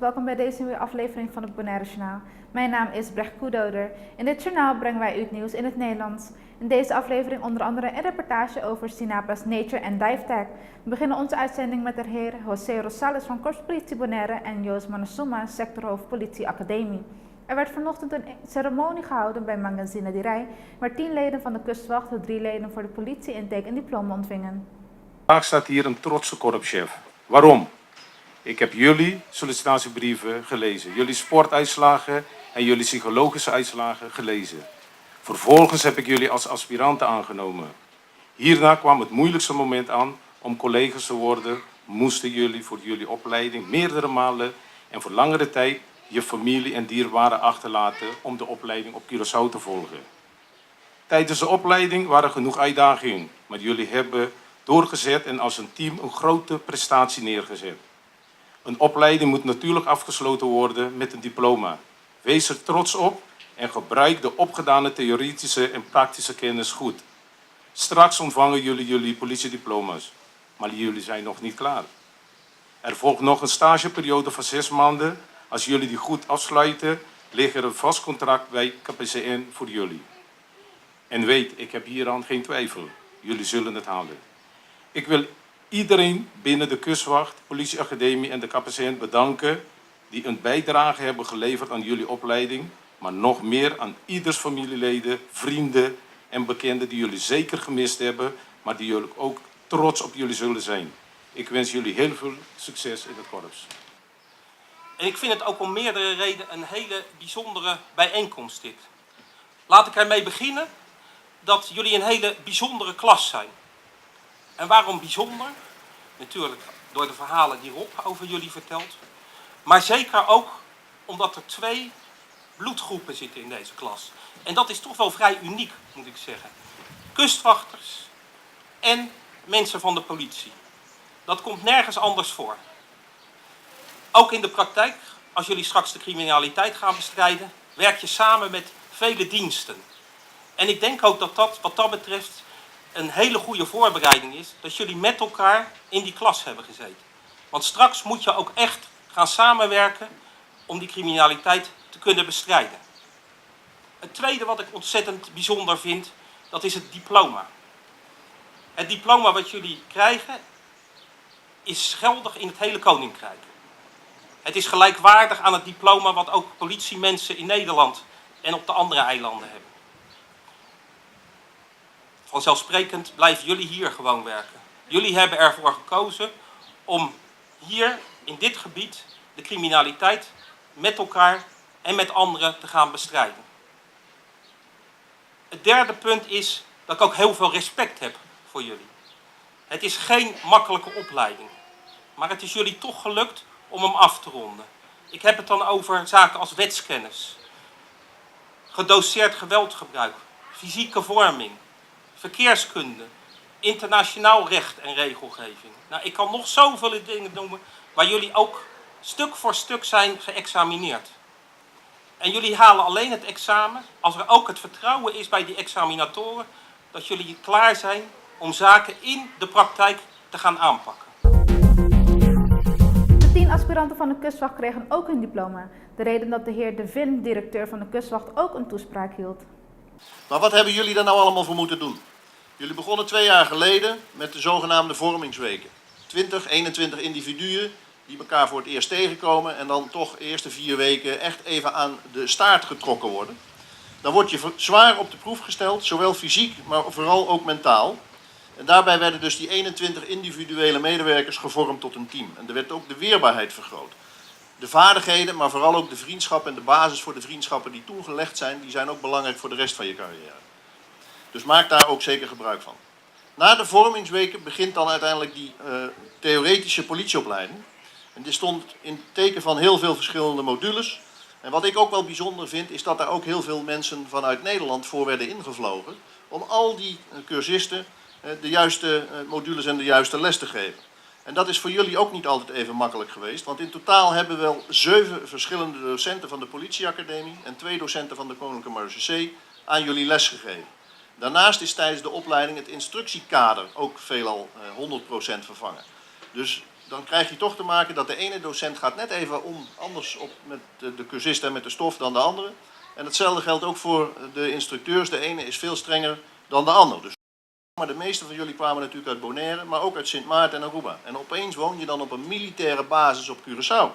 welkom bij deze nieuwe aflevering van het Bonaire Journaal. Mijn naam is Brecht Koedoder. In dit journaal brengen wij u het nieuws in het Nederlands. In deze aflevering onder andere een reportage over Sinapa's Nature and Dive Tag. We beginnen onze uitzending met de heer José Rosales van Korps Politie Bonaire en Joost Manasuma, sectorhoofd Politie Academie. Er werd vanochtend een ceremonie gehouden bij Magazine Dirij, waar 10 leden van de kustwacht de 3 leden voor de politie intake en diploma ontvingen. Vandaag staat hier een trotse korpschef. Waarom? Ik heb jullie sollicitatiebrieven gelezen, jullie sportuitslagen en jullie psychologische uitslagen gelezen. Vervolgens heb ik jullie als aspiranten aangenomen. Hierna kwam het moeilijkste moment aan om collega's te worden. Moesten jullie voor jullie opleiding meerdere malen en voor langere tijd je familie en dierbaren achterlaten om de opleiding op Curaçao te volgen. Tijdens de opleiding waren genoeg uitdagingen, maar jullie hebben doorgezet en als een team een grote prestatie neergezet. Een opleiding moet natuurlijk afgesloten worden met een diploma. Wees er trots op en gebruik de opgedane theoretische en praktische kennis goed. Straks ontvangen jullie politiediploma's, maar jullie zijn nog niet klaar. Er volgt nog een stageperiode van 6 maanden. Als jullie die goed afsluiten, ligt er een vast contract bij KPCN voor jullie. En weet, ik heb hieraan geen twijfel. Jullie zullen het halen. Ik wil iedereen binnen de Kustwacht, Politieacademie en de KPCN bedanken die een bijdrage hebben geleverd aan jullie opleiding, maar nog meer aan ieders familieleden, vrienden en bekenden die jullie zeker gemist hebben, maar die jullie ook trots op jullie zullen zijn. Ik wens jullie heel veel succes in het korps. En ik vind het ook om meerdere redenen een hele bijzondere bijeenkomst dit. Laat ik ermee beginnen dat jullie een hele bijzondere klas zijn. En waarom bijzonder? Natuurlijk door de verhalen die Rob over jullie vertelt. Maar zeker ook omdat er 2 bloedgroepen zitten in deze klas. En dat is toch wel vrij uniek, moet ik zeggen. Kustwachters en mensen van de politie. Dat komt nergens anders voor. Ook in de praktijk, als jullie straks de criminaliteit gaan bestrijden, werk je samen met vele diensten. En ik denk ook dat dat, wat dat betreft, een hele goede voorbereiding is, dat jullie met elkaar in die klas hebben gezeten. Want straks moet je ook echt gaan samenwerken om die criminaliteit te kunnen bestrijden. Het tweede wat ik ontzettend bijzonder vind, dat is het diploma. Het diploma wat jullie krijgen is geldig in het hele Koninkrijk. Het is gelijkwaardig aan het diploma wat ook politiemensen in Nederland en op de andere eilanden hebben. Vanzelfsprekend blijven jullie hier gewoon werken. Jullie hebben ervoor gekozen om hier in dit gebied de criminaliteit met elkaar en met anderen te gaan bestrijden. Het derde punt is dat ik ook heel veel respect heb voor jullie. Het is geen makkelijke opleiding, maar het is jullie toch gelukt om hem af te ronden. Ik heb het dan over zaken als wetskennis, gedoseerd geweldgebruik, fysieke vorming, verkeerskunde, internationaal recht en regelgeving. Nou, ik kan nog zoveel dingen noemen waar jullie ook stuk voor stuk zijn geëxamineerd. En jullie halen alleen het examen als er ook het vertrouwen is bij die examinatoren dat jullie klaar zijn om zaken in de praktijk te gaan aanpakken. De 10 aspiranten van de kustwacht kregen ook hun diploma. De reden dat de heer De Vin, directeur van de kustwacht, ook een toespraak hield. Maar wat hebben jullie daar nou allemaal voor moeten doen? Jullie begonnen 2 jaar geleden met de zogenaamde vormingsweken. 20, 21 individuen die elkaar voor het eerst tegenkomen en dan toch de eerste 4 weken echt even aan de staart getrokken worden. Dan word je zwaar op de proef gesteld, zowel fysiek, maar vooral ook mentaal. En daarbij werden dus die 21 individuele medewerkers gevormd tot een team. En er werd ook de weerbaarheid vergroot. De vaardigheden, maar vooral ook de vriendschap en de basis voor de vriendschappen die toen gelegd zijn, die zijn ook belangrijk voor de rest van je carrière. Dus maak daar ook zeker gebruik van. Na de vormingsweken begint dan uiteindelijk die theoretische politieopleiding. En dit stond in het teken van heel veel verschillende modules. En wat ik ook wel bijzonder vind, is dat daar ook heel veel mensen vanuit Nederland voor werden ingevlogen. Om al die cursisten de juiste modules en de juiste les te geven. En dat is voor jullie ook niet altijd even makkelijk geweest. Want in totaal hebben we wel 7 verschillende docenten van de Politieacademie en 2 docenten van de Koninklijke Marechaussee aan jullie les gegeven. Daarnaast is tijdens de opleiding het instructiekader ook veelal 100% vervangen. Dus dan krijg je toch te maken dat de ene docent gaat net even anders op met de cursist en met de stof dan de andere. En hetzelfde geldt ook voor de instructeurs. De ene is veel strenger dan de ander. Dus maar de meeste van jullie kwamen natuurlijk uit Bonaire, maar ook uit Sint Maarten en Aruba. En opeens woon je dan op een militaire basis op Curaçao.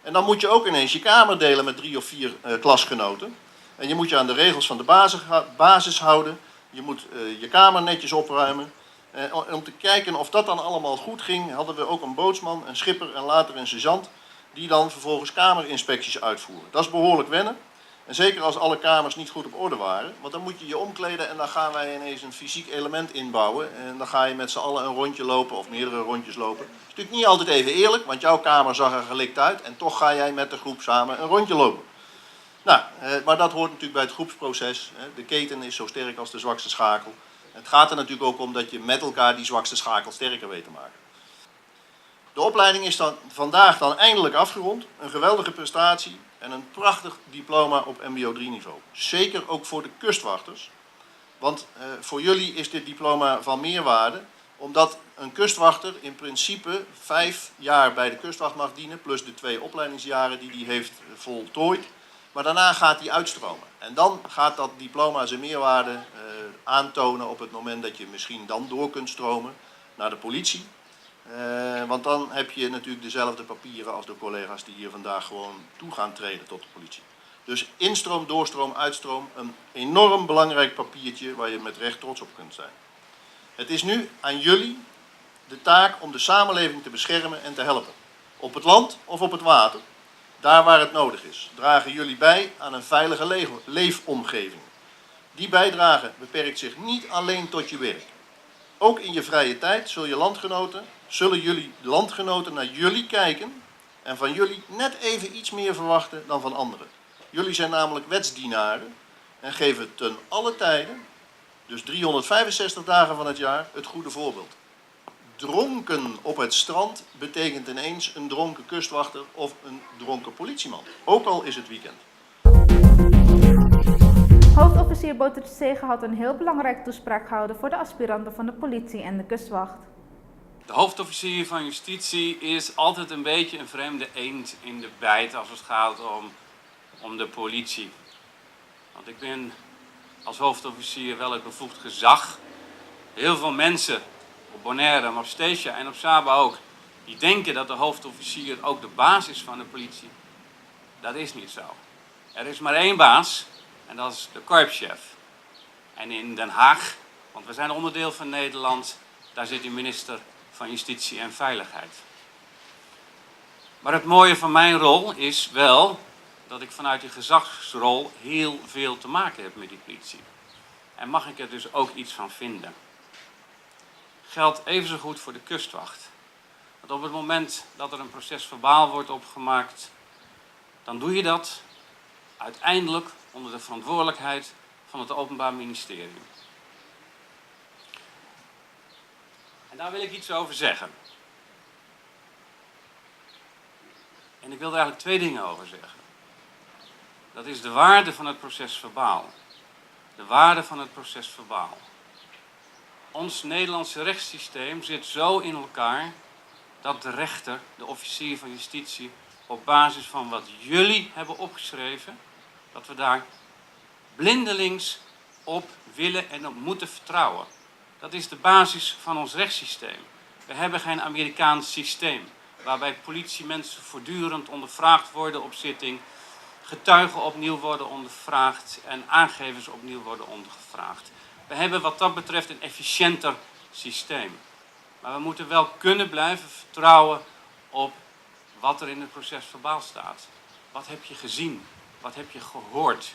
En dan moet je ook ineens je kamer delen met 3 of 4 klasgenoten. En je moet je aan de regels van de basis houden. Je moet je kamer netjes opruimen. En om te kijken of dat dan allemaal goed ging, hadden we ook een bootsman, een schipper en later een sergeant, die dan vervolgens kamerinspecties uitvoeren. Dat is behoorlijk wennen. En zeker als alle kamers niet goed op orde waren, want dan moet je je omkleden en dan gaan wij ineens een fysiek element inbouwen. En dan ga je met z'n allen een rondje lopen of meerdere rondjes lopen. Dat is natuurlijk niet altijd even eerlijk, want jouw kamer zag er gelikt uit en toch ga jij met de groep samen een rondje lopen. Nou, maar dat hoort natuurlijk bij het groepsproces. De keten is zo sterk als de zwakste schakel. Het gaat er natuurlijk ook om dat je met elkaar die zwakste schakel sterker weet te maken. De opleiding is dan vandaag eindelijk afgerond. Een geweldige prestatie en een prachtig diploma op MBO 3 niveau. Zeker ook voor de kustwachters. Want voor jullie is dit diploma van meerwaarde. Omdat een kustwachter in principe 5 jaar bij de kustwacht mag dienen. Plus de 2 opleidingsjaren die hij heeft voltooid. Maar daarna gaat hij uitstromen. En dan gaat dat diploma zijn meerwaarde aantonen op het moment dat je misschien dan door kunt stromen naar de politie. Want dan heb je natuurlijk dezelfde papieren als de collega's die hier vandaag gewoon toe gaan treden tot de politie. Dus instroom, doorstroom, uitstroom, een enorm belangrijk papiertje waar je met recht trots op kunt zijn. Het is nu aan jullie de taak om de samenleving te beschermen en te helpen. Op het land of op het water. Daar waar het nodig is, dragen jullie bij aan een veilige leefomgeving. Die bijdrage beperkt zich niet alleen tot je werk. Ook in je vrije tijd zullen jullie landgenoten naar jullie kijken en van jullie net even iets meer verwachten dan van anderen. Jullie zijn namelijk wetsdienaren en geven ten alle tijden, dus 365 dagen van het jaar, het goede voorbeeld. Dronken op het strand betekent ineens een dronken kustwachter of een dronken politieman. Ook al is het weekend. Hoofdofficier Bouterse Zege had een heel belangrijke toespraak gehouden voor de aspiranten van de politie en de kustwacht. De hoofdofficier van justitie is altijd een beetje een vreemde eend in de bijt als het gaat om de politie. Want ik ben als hoofdofficier wel het bevoegd gezag. Heel veel mensen op Bonaire, maar op Statia en op Saba ook, die denken dat de hoofdofficier ook de baas is van de politie. Dat is niet zo. Er is maar 1 baas en dat is de korpschef. En in Den Haag, want we zijn onderdeel van Nederland, daar zit de minister van Justitie en Veiligheid. Maar het mooie van mijn rol is wel dat ik vanuit die gezagsrol heel veel te maken heb met die politie. En mag ik er dus ook iets van vinden. Geldt even zo goed voor de kustwacht. Want op het moment dat er een procesverbaal wordt opgemaakt, dan doe je dat uiteindelijk onder de verantwoordelijkheid van het Openbaar Ministerie. En daar wil ik iets over zeggen. En ik wil er eigenlijk 2 dingen over zeggen. Dat is de waarde van het procesverbaal. De waarde van het procesverbaal. Ons Nederlandse rechtssysteem zit zo in elkaar dat de rechter, de officier van justitie, op basis van wat jullie hebben opgeschreven, dat we daar blindelings op willen en op moeten vertrouwen. Dat is de basis van ons rechtssysteem. We hebben geen Amerikaans systeem, waarbij politiemensen voortdurend ondervraagd worden op zitting, getuigen opnieuw worden ondervraagd en aangevers opnieuw worden ondervraagd. We hebben wat dat betreft een efficiënter systeem. Maar we moeten wel kunnen blijven vertrouwen op wat er in het procesverbaal staat. Wat heb je gezien? Wat heb je gehoord?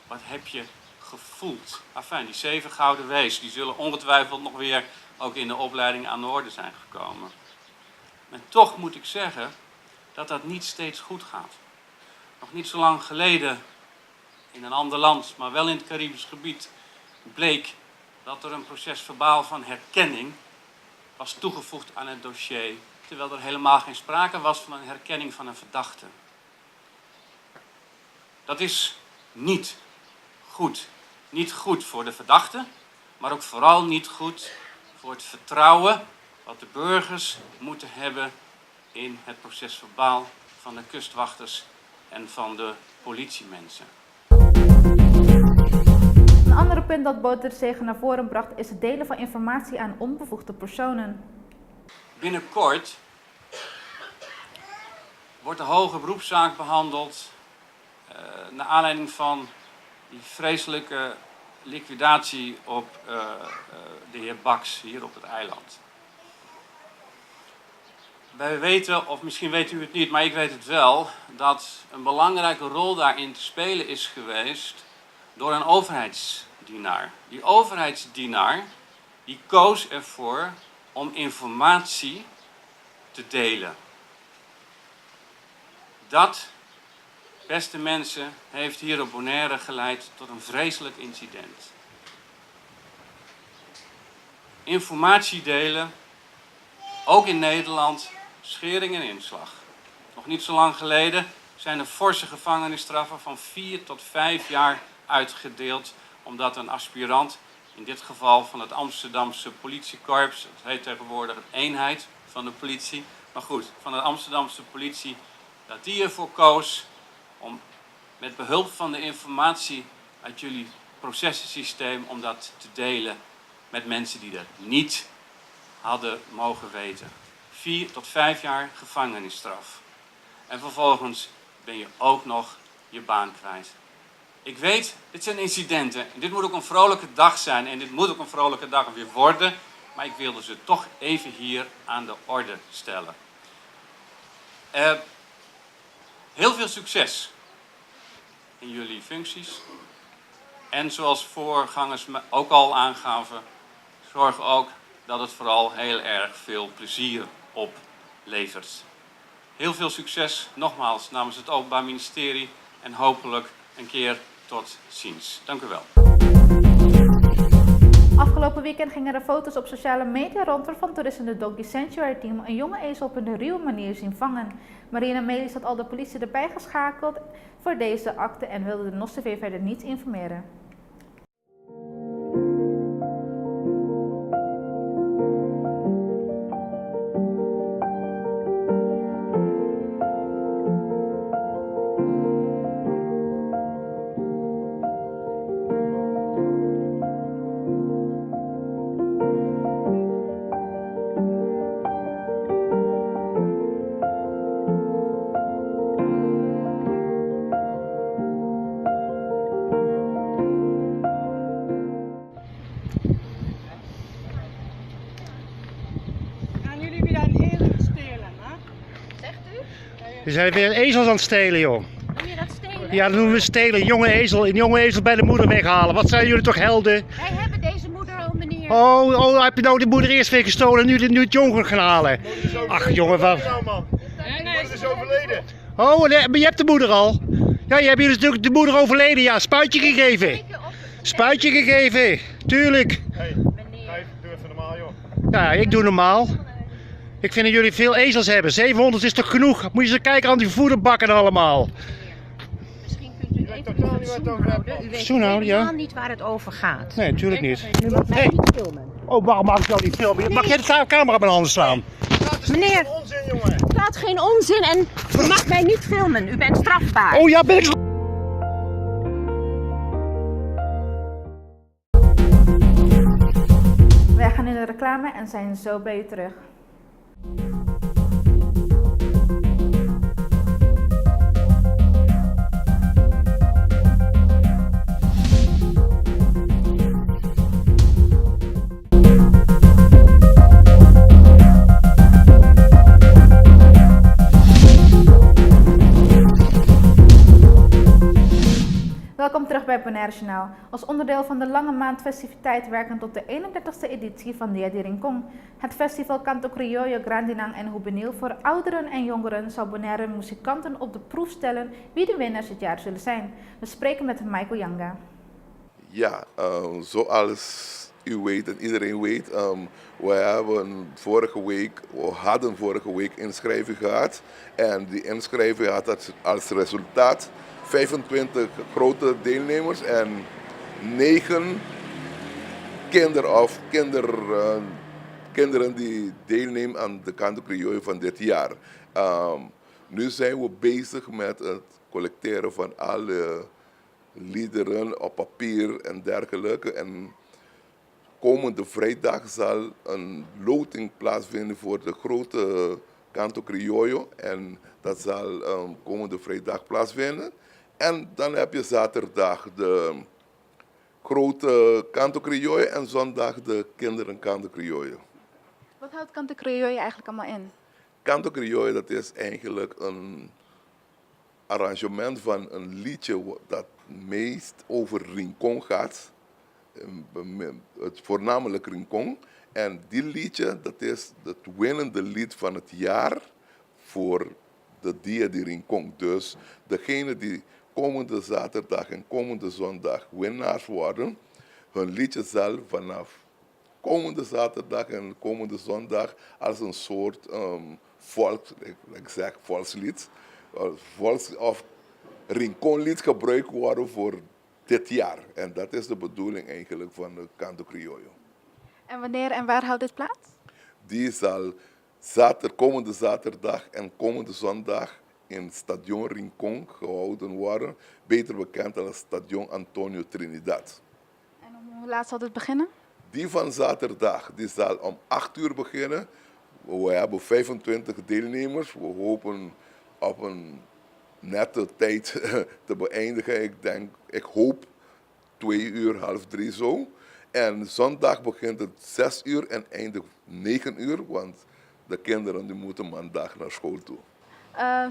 Wat heb je gevoeld? Enfin, die 7 gouden W's, die zullen ongetwijfeld nog weer ook in de opleiding aan de orde zijn gekomen. Maar toch moet ik zeggen dat dat niet steeds goed gaat. Nog niet zo lang geleden, in een ander land, maar wel in het Caribisch gebied, bleek dat er een procesverbaal van herkenning was toegevoegd aan het dossier, terwijl er helemaal geen sprake was van een herkenning van een verdachte. Dat is niet goed. Niet goed voor de verdachte, maar ook vooral niet goed voor het vertrouwen wat de burgers moeten hebben in het procesverbaal van de kustwachters en van de politiemensen. Een ander punt dat Bouterse naar voren bracht is het delen van informatie aan onbevoegde personen. Binnenkort wordt de hoge beroepszaak behandeld naar aanleiding van die vreselijke liquidatie op de heer Baks hier op het eiland. Wij weten, of misschien weet u het niet, maar ik weet het wel, dat een belangrijke rol daarin te spelen is geweest door een overheidsdienaar. Die overheidsdienaar die koos ervoor om informatie te delen. Dat, beste mensen, heeft hier op Bonaire geleid tot een vreselijk incident. Informatie delen, ook in Nederland, schering en inslag. Nog niet zo lang geleden zijn er forse gevangenisstraffen van 4 tot 5 jaar uitgedeeld, omdat een aspirant, in dit geval van het Amsterdamse politiekorps, dat heet tegenwoordig een eenheid van de politie, maar goed, van de Amsterdamse politie, dat die ervoor koos om met behulp van de informatie uit jullie processensysteem, om dat te delen met mensen die dat niet hadden mogen weten. 4 tot 5 jaar gevangenisstraf. En vervolgens ben je ook nog je baan kwijt. Ik weet, dit zijn incidenten. En dit moet ook een vrolijke dag zijn. En dit moet ook een vrolijke dag weer worden. Maar ik wilde ze toch even hier aan de orde stellen. Heel veel succes in jullie functies. En zoals voorgangers me ook al aangaven, zorg ook dat het vooral heel erg veel plezier oplevert. Heel veel succes, nogmaals, namens het Openbaar Ministerie en hopelijk een keer tot ziens. Dank u wel. Afgelopen weekend gingen er foto's op sociale media rond waarvan toeristen de Donkey Sanctuary Team een jonge ezel op een ruwe manier zien vangen. Marina Melis had al de politie erbij geschakeld voor deze akte en wilde de NOS-TV verder niet informeren. We zijn weer ezels aan het stelen, joh. Doe je dat stelen? Ja, dat noemen we stelen. Een jonge ezel bij de moeder weghalen. Wat zijn jullie toch helden? Wij hebben deze moeder al, meneer. Oh, heb je nou de moeder eerst weer gestolen en nu het jongen gaan halen? Ach, jongen, wat... Nee, is overleden. Oh, nee, maar je hebt de moeder al. Ja, je hebt hier natuurlijk de moeder overleden. Ja, spuitje gegeven. Spuitje gegeven, tuurlijk. Meneer. Doe even normaal, joh. Ja, ik doe normaal. Ik vind dat jullie veel ezels hebben. 700 is toch genoeg? Moet je eens kijken aan die voederbakken allemaal. Misschien kunt u even uw fatsoen houden. U weet Fatsoen houden, ja. helemaal niet waar het over gaat. Nee, natuurlijk niet. U mag mij niet filmen. Oh, waarom mag ik jou niet filmen? Mag jij de camera op mijn handen slaan? Meneer, laat geen onzin en u mag mij niet filmen. U bent strafbaar. Oh ja, ben ik... Wij gaan in de reclame en zijn zo bij u terug. Welkom terug bij Bonaire Journaal. Als onderdeel van de Lange Maand festiviteit werken tot de 31ste editie van Dia di Rincon. Het festival Canto Criollo Grandinang en Juvenil voor ouderen en jongeren zal Bonaire muzikanten op de proef stellen wie de winnaars dit jaar zullen zijn. We spreken met Michael Yanga. Ja, zoals u weet en iedereen weet, we hadden vorige week inschrijving gehad. En die inschrijving had als resultaat 25 grote deelnemers en 9 kinderen die deelnemen aan de Canto Criollo van dit jaar. Nu zijn we bezig met het collecteren van alle liederen op papier en dergelijke. En komende vrijdag zal een loting plaatsvinden voor de grote Canto Criollo. En dat zal komende vrijdag plaatsvinden. En dan heb je zaterdag de grote Canto Criollo en zondag de kinderen Canto Criollo. Wat houdt Canto Criollo eigenlijk allemaal in? Canto Criollo, dat is eigenlijk een arrangement van een liedje dat meest over Rincon gaat. Het voornamelijk Rincon. En die liedje, dat is het winnende lied van het jaar voor de Dia de Rincon. Dus degene die komende zaterdag en komende zondag winnaars worden, hun liedje zal vanaf komende zaterdag en komende zondag als een soort volkslied, of Rinconlied gebruikt worden voor dit jaar. En dat is de bedoeling eigenlijk van de Canto Criollo. En wanneer en waar houdt dit plaats? Die zal komende zaterdag en komende zondag in Stadion Rincon gehouden worden, beter bekend als Stadion Antonio Trinidad. En om hoe laat zal dit beginnen? Die van zaterdag die zal om 8 uur beginnen. We hebben 25 deelnemers. We hopen op een nette tijd te beëindigen. Ik hoop 2 uur, half 3 zo. En zondag begint het 6 uur en eindigt 9 uur, want de kinderen die moeten maandag naar school toe.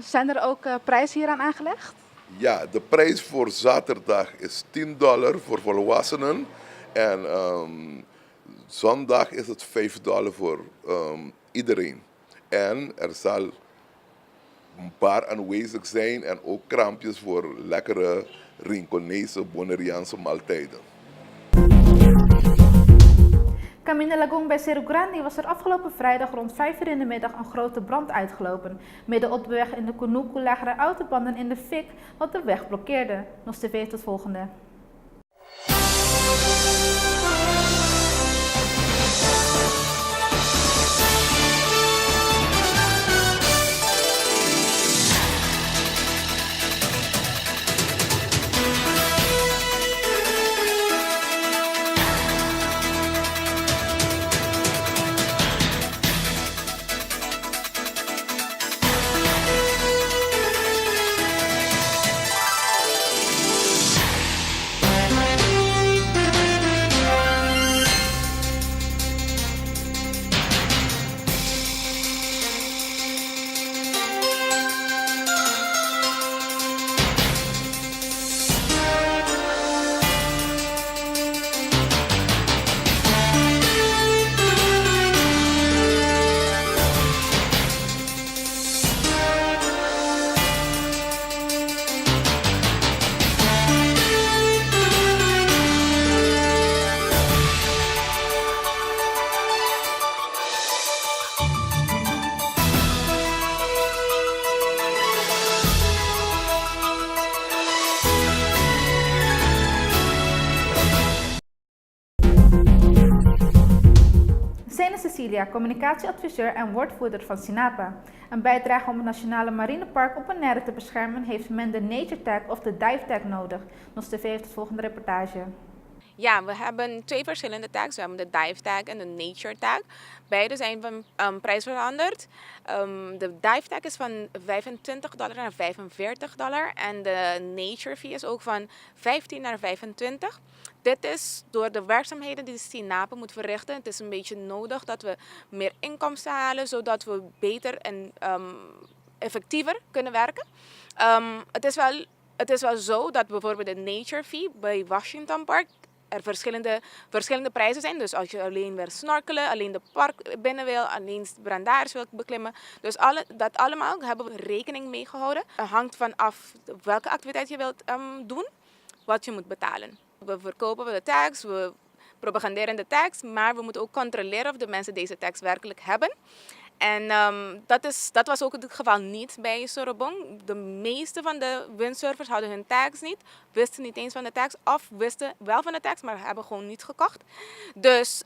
Zijn er ook prijzen hieraan aangelegd? Ja, de prijs voor zaterdag is $10 voor volwassenen. En zondag is het $5 voor iedereen. En er zal een paar aanwezig zijn en ook kraampjes voor lekkere Rinconese Bonaireaanse maaltijden. Camino Lagong bij Cerro Grande was er afgelopen vrijdag rond 5 uur in de middag een grote brand uitgelopen. Midden op de weg in de Kunuku lagen er autobanden in de fik wat de weg blokkeerde. Nos TV heeft het volgende. Cecilia, communicatieadviseur en woordvoerder van SINAPA. Een bijdrage om het Nationale Marinepark op Bonaire te beschermen heeft men de Nature Tag of de Dive Tag nodig. Nos TV heeft het volgende reportage. Ja, we hebben 2 verschillende tags. We hebben de Dive Tag en de Nature Tag. Beide zijn van prijs veranderd. De Dive Tag is van $25 naar $45 en de Nature Fee is ook van $15 naar $25. Dit is door de werkzaamheden die SINAPA moet verrichten. Het is een beetje nodig dat we meer inkomsten halen, zodat we beter en effectiever kunnen werken. Het is wel zo dat bijvoorbeeld de Nature Fee bij Washington Park er verschillende prijzen zijn. Dus als je alleen wil snorkelen, alleen de park binnen wil, alleen brandaars wil beklimmen. Dus dat allemaal hebben we rekening mee gehouden. Het hangt van af welke activiteit je wilt doen, wat je moet betalen. We verkopen de tags, we propaganderen de tags, maar we moeten ook controleren of de mensen deze tags werkelijk hebben. En dat was ook het geval niet bij Sorobong. De meeste van de windsurfers hadden hun tags niet, wisten niet eens van de tags of wisten wel van de tags, maar hebben gewoon niet gekocht. Dus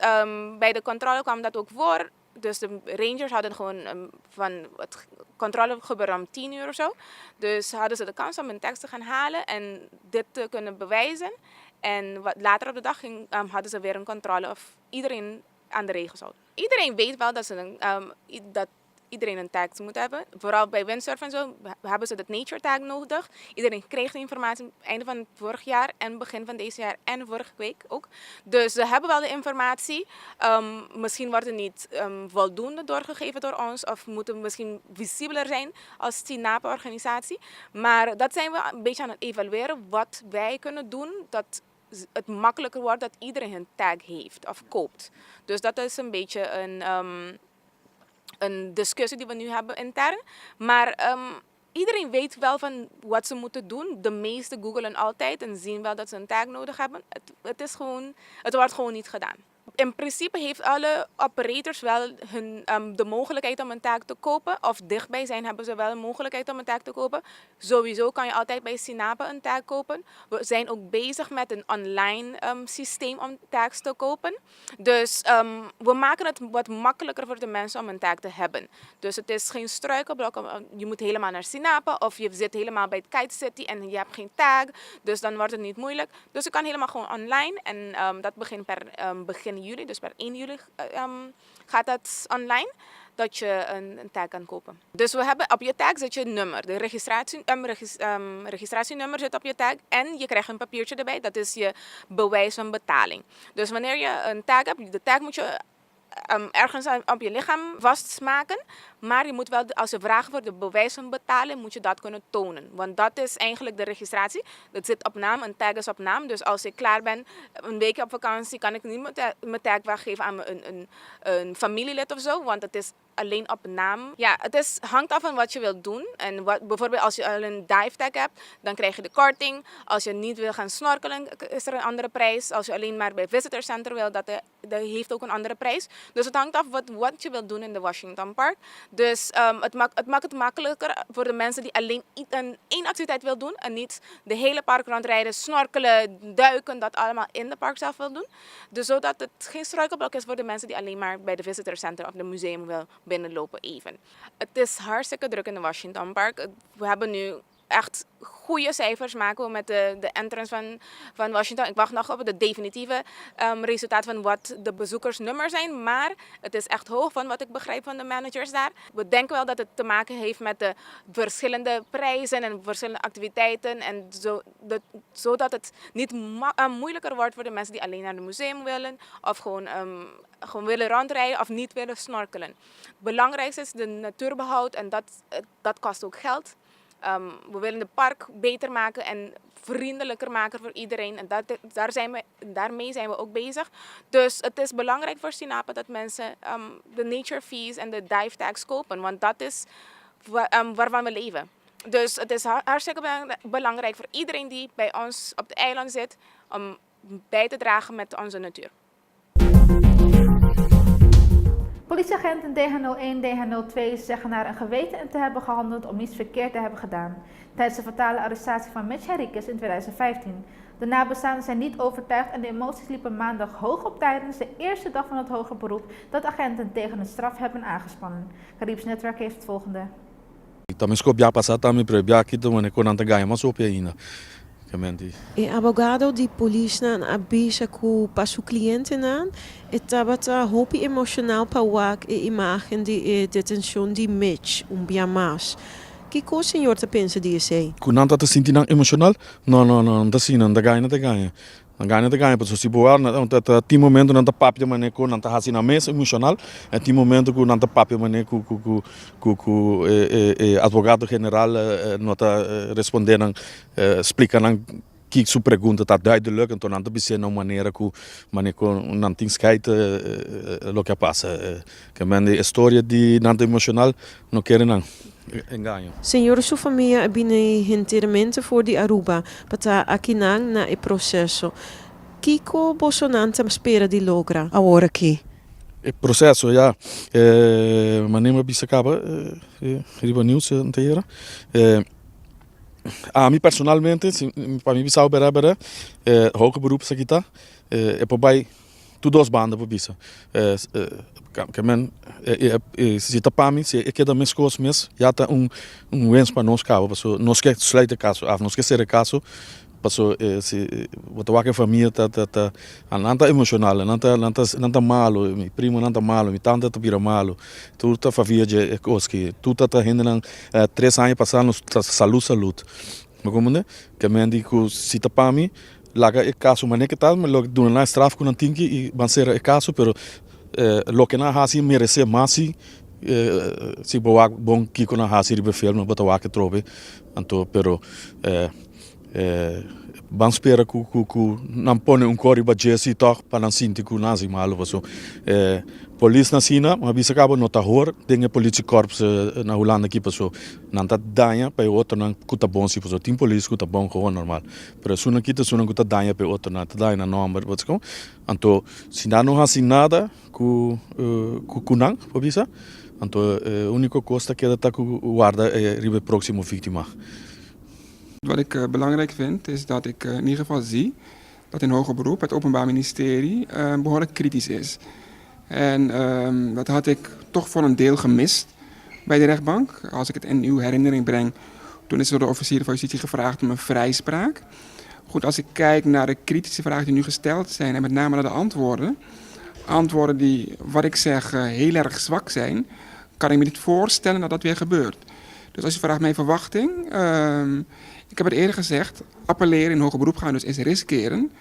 bij de controle kwam dat ook voor. Dus de rangers hadden gewoon van het controle gebeurde om 10 uur of zo. Dus hadden ze de kans om hun tags te gaan halen en dit te kunnen bewijzen. En later op de dag hadden ze weer een controle of iedereen aan de regels houdt. Iedereen weet wel dat iedereen een tag moet hebben. Vooral bij windsurfen en zo hebben ze dat nature tag nodig. Iedereen kreeg de informatie einde van vorig jaar en begin van deze jaar en vorige week ook. Dus ze hebben wel de informatie. Misschien wordt het niet voldoende doorgegeven door ons of moeten we misschien visibeler zijn als SINAPA-organisatie. Maar dat zijn we een beetje aan het evalueren wat wij kunnen doen. Dat het makkelijker wordt dat iedereen een tag heeft of koopt. Dus dat is een beetje een discussie die we nu hebben intern. Maar iedereen weet wel van wat ze moeten doen. De meesten googlen altijd en zien wel dat ze een tag nodig hebben. Het wordt gewoon niet gedaan. In principe heeft alle operators wel de mogelijkheid om een tag te kopen. Of dichtbij zijn hebben ze wel de mogelijkheid om een tag te kopen. Sowieso kan je altijd bij SINAPA een tag kopen. We zijn ook bezig met een online systeem om tags te kopen. Dus we maken het wat makkelijker voor de mensen om een tag te hebben. Dus het is geen struikelblok. Je moet helemaal naar SINAPA of je zit helemaal bij het Kite City en je hebt geen tag. Dus dan wordt het niet moeilijk. Dus je kan helemaal gewoon online en dat begint per begin juli, dus per 1 juli gaat dat online, dat je een tag kan kopen. Dus we hebben op je tag zit je een nummer. De registratienummer zit op je tag en je krijgt een papiertje erbij, dat is je bewijs van betaling. Dus wanneer je een tag hebt, de tag moet je ergens op je lichaam vastmaken. Maar je moet wel, als je vraagt voor de bewijs van betaling, moet je dat kunnen tonen. Want dat is eigenlijk de registratie. Dat zit op naam, een tag is op naam. Dus als ik klaar ben, een weekje op vakantie, kan ik niet mijn tag weggeven aan een familielid of zo. Want het is alleen op naam. Ja, het hangt af van wat je wilt doen. En bijvoorbeeld als je al een dive tag hebt, dan krijg je de korting. Als je niet wil gaan snorkelen, is er een andere prijs. Als je alleen maar bij Visitor Center wil, dat heeft ook een andere prijs. Dus het hangt af wat je wilt doen in de Washington Park. Dus het maakt het makkelijker voor de mensen die alleen één activiteit wil doen en niet de hele park rondrijden, snorkelen, duiken, dat allemaal in de park zelf wil doen. Dus zodat het geen struikelblok is voor de mensen die alleen maar bij de Visitor Center of de museum wil binnenlopen even. Het is hartstikke druk in de Washington Park. We hebben nu echt goede cijfers maken we met de entrance van Washington. Ik wacht nog op het definitieve resultaat van wat de bezoekersnummers zijn. Maar het is echt hoog van wat ik begrijp van de managers daar. We denken wel dat het te maken heeft met de verschillende prijzen en verschillende activiteiten. En zodat het niet moeilijker wordt voor de mensen die alleen naar het museum willen. Of gewoon willen rondrijden of niet willen snorkelen. Het belangrijkste is de natuurbehoud en dat kost ook geld. We willen het park beter maken en vriendelijker maken voor iedereen. En daarmee zijn we ook bezig. Dus het is belangrijk voor SINAPA dat mensen de nature fees en de dive tags kopen. Want dat is waarvan we leven. Dus het is hartstikke belangrijk voor iedereen die bij ons op de eiland zit om bij te dragen met onze natuur. Politieagenten DH01 DH02 zeggen naar een geweten te hebben gehandeld om niets verkeerd te hebben gedaan tijdens de fatale arrestatie van Mitch Henriquez in 2015. De nabestaanden zijn niet overtuigd en de emoties liepen maandag hoog op tijdens de eerste dag van het hoger beroep dat agenten tegen een straf hebben aangespannen. Caribisch Netwerk heeft het volgende. E abogado di polícia na abisa ku pasu cliente nan etabata hopi emocional pawak e imagem de detenção de Mitch biamas. Kiko senhor te pensa di sei? Kunanta te sinti nang emocional? No, te sinan da ganha. Ganha te ganha, porque se boar na ti momento nanta papia mané ko nanta hasina mes emocional, e ti momento ko nanta papia mané ku advogado general nota responder nang explica nang que sua pergunta está duidelijk en toen aan te bezien een manier que mané ko nanting skait lo que passa. Que men de história di nanta emocional no querem nang. Engano. Senhor, sua família bine inteiramente voor die Aruba, para aqui na e processo. Kiko Bolsonaro spera di logra agora aqui. Het proces, ja. Maar neem maar bij Sakaba, Riba Nieuws te heren. A mim personalmente, para mim bisau berabera, hoge beroep sakita, bij tu dos banda por bisa. Que men se tá para mim, se é que da mes coisas mes, já tá wens para nós cabo, passo nós que sluiten caso af, nós que ser caso, passo se wat wakker família tá ananta emocional, ananta malo, mi primo ananta malo, mi tante tá vira malo, tu tá favia de coski, tu tá hinderen 3 anos passando saúde. Maar como né? Que men digo se tá para mim, laga é caso mas nem que tal, mas logo do na straf com antinki e banseira é caso, pero lo que na hasi merece masi se boa bom que com na hasi ribe film bota wa que trobe, anto pero ban spera ku não pone cori ba jesi toch para não sentir que nazi malo so police na sina mas bisa cabo nota hor dinge politie korps na Holanda aqui passou não tá danha para outro não cuta bom se passou tem police cuta bom gewoon normal pero suna kita suna cuta danha para outro não tá danha na number what's com anto se não há nada ku kunang por bisa anto único costa que tá ku guarda ribe próximo vítima. Wat ik belangrijk vind is dat ik in ieder geval zie dat in hoger beroep het Openbaar Ministerie behoorlijk kritisch is. En dat had ik toch voor een deel gemist bij de rechtbank. Als ik het in uw herinnering breng, toen is er door de officier van justitie gevraagd om een vrijspraak. Goed, als ik kijk naar de kritische vragen die nu gesteld zijn en met name naar de antwoorden die, wat ik zeg, heel erg zwak zijn, kan ik me niet voorstellen dat dat weer gebeurt. Dus als je vraagt mijn verwachting, ik heb het eerder gezegd, appelleren in hoger beroep gaan dus is riskeren.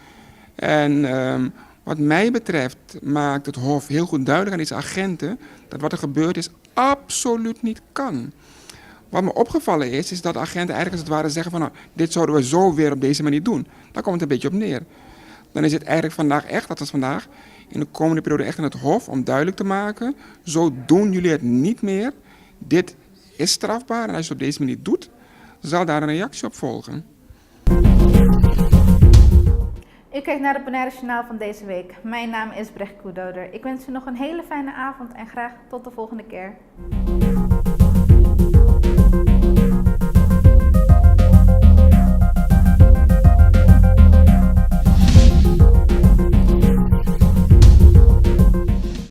En wat mij betreft maakt het Hof heel goed duidelijk aan deze agenten dat wat er gebeurd is absoluut niet kan. Wat me opgevallen is dat de agenten eigenlijk als het ware zeggen van nou, dit zouden we zo weer op deze manier doen. Daar komt het een beetje op neer. Dan is het eigenlijk vandaag echt, dat is vandaag, in de komende periode echt aan het Hof om duidelijk te maken, zo doen jullie het niet meer. Dit is strafbaar en als je het op deze manier doet, zal daar een reactie op volgen. U kijkt naar het Bonaire Journaal van deze week. Mijn naam is Brecht Koedouder. Ik wens u nog een hele fijne avond en graag tot de volgende keer.